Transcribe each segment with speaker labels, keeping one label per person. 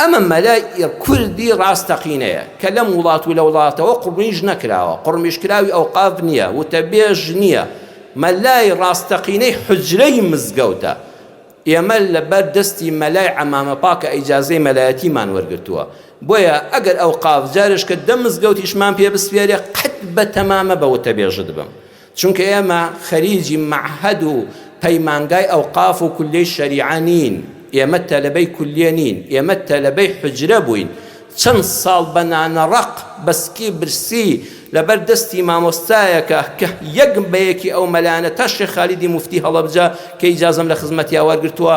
Speaker 1: ئەمە مەلای کوردی ڕاستەقینەیە کە لەم وڵات و لە وڵاتەوە قڕمیش نەکراوە، قڕمیشکراوی ئەوقاف نییە، وتەبێژ نییە، مەلای ڕاستەقینەی حجرەی مزگەوتە. ئێمە لەبەر دەستی مەلای عەمامە پاکە ئیجازەی مەلایەتیمان وەرگرتووە. بۆیە ئەگەر ئەوقاف جارش کە دە مزگەوتیشمان پێ بسپێرێ قەت بە تەمامە بە وتەبێژت بم، چونکە ئێمە خەریجی مەعهەد و پەیمانگای ئەوقاف و کولیەی شەریعە نین، ئێمە تەلەبەی کولیە نین، ئێمە تەلەبەی حجرە بووین. چەند ساڵ بە نانەڕەق بەسکی برسی لەبەر دەستی مامۆستایەکە کە یەک بەیەکی ئەو مەلایانە تا شێخ خالیدی موفتی هەڵەبجە کە ئیجازەم لە خزمەتیا وەرگرتووە،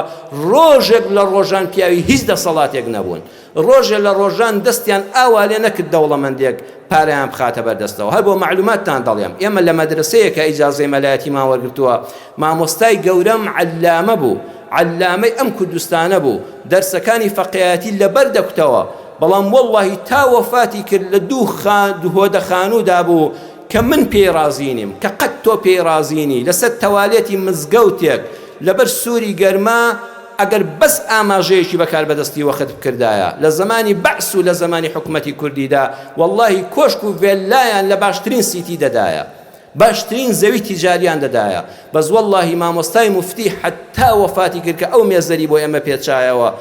Speaker 1: ڕۆژێک لە ڕۆژان پیاوی هیچ دەسەڵاتێک نەبوون، ڕۆژێک لە ڕۆژان دەستیان ئاوا لێ نەکرد دەوڵەمەندێک پارەیان بخاتە بەردەستەوە. هەر بۆ معلوماتتان دەڵێم ئێمە لە مەدرسەیە کە ئیجازەی مەلایەتیمان وەرگرتووە، مامۆستای گەورەم عەلامە بوو، عەلامەی ئەم کوردستانە بوو، دەرسەکانی فەقیهەتی لەبەر دەکوتەوە، بەڵام وەڵڵاهی تا وەفاتی کرد لە دوو هۆدەخانوودا بوو کە من پێی رازی نیم، کە قەت تۆ پێی رازی نی، لەسەر تەوالێتی مزگەوتێک لەبەر سووری گەرما ئەگەر بەس ئاماژەیەکی بەکار بەدەستی وەخت بکردایە لە زمانی بەعس و لە زمانی حکومەتی کوردیدا، وەڵڵاهی کۆشک و ڤێلایان لە باشترین سیتی دەدایە، باشترین زەوی تیجاریان دەدایە. بەس وەڵڵاهی مامۆستای موفتی حتا وەفاتی کرد کە ئەو مێزەری بۆ ئێمە پێچایەوە،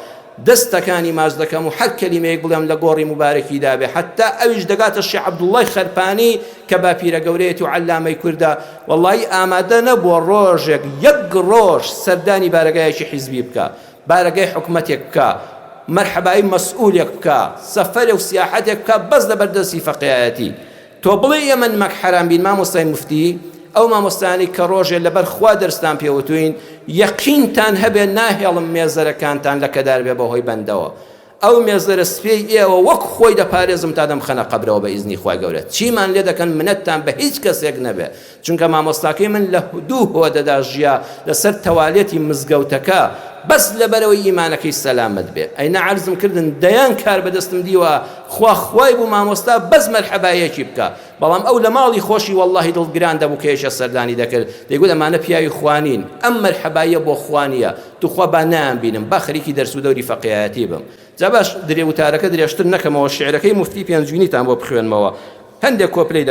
Speaker 1: دەستەکانی ماچ دەکەم و هەر کەلیمەیەک بڵێم لە گۆڕی مبارەکیدا بێ، حتا ئەویش دەگاتە شێخ عەبدوڵڵای خەرپانی کە باپیرە گەورەیەتی و عەلامەی کوردە، وەڵڵاهی ئامادە نەبووە ڕۆژێک یەک ڕۆژ سەردانی بارەگایەکی حیزبی بکە، بارەگای حکومەتێک بکە، مەرحەبایی مەسئولێک بکە، سەفەرێ و سیاحەتێک بکە بەس لەبەردەستی فەقیهەتی. تۆ بڵێ ئێمە نمەک حەرام بین مامۆستای موفتی، ئەو مامۆستانی کە ڕۆژێ لەبەر خوا دەرستان پێوتوین یەقینتان هەبێ ناهێڵم مێزەرەکانتان لە کەدار بێ بەهۆی بەندەوە، ئەو مێزەرە سپێی ئێوە وەک خۆی دەپارێزم تا دەمخەنە قەبرەوە بە ئیزنی خوای گەورە، چیمان لێ دەکەن منەتتان بە هیچ کەسێک نەبێ، چونکە مامۆستاکەی من لە دوو هۆدەدا ژیا لەسەر تەوالێتی مزگەوتەکە بەس لەبەرەوەی ئیمانەکەی سەلامت بێ. ئەینا عەرزم کردن دەیان کار بەدەستم دیوە خوای بوو مامۆستا بەس مەرحەبایەکی بکە، بەڵام ئەو لە ماڵی خۆشی وەڵڵاهی دڵگران دەبوو کە هێشە سەردانی دەکرد، دەیگوت ئەمانە پیاوی خوانین، ئەم مەرحەبایە بۆ خوانیە، توخوا با نایانبینم، با خەریکی دەرس و دەوری فەقیهەتی بم. جا باش درێ وتارەکە درێژتر نەکەمەوە، شیعرەکەی موفتی پێنجوینیتان بۆ بخوێنمەوە، هەندێک کۆپلەی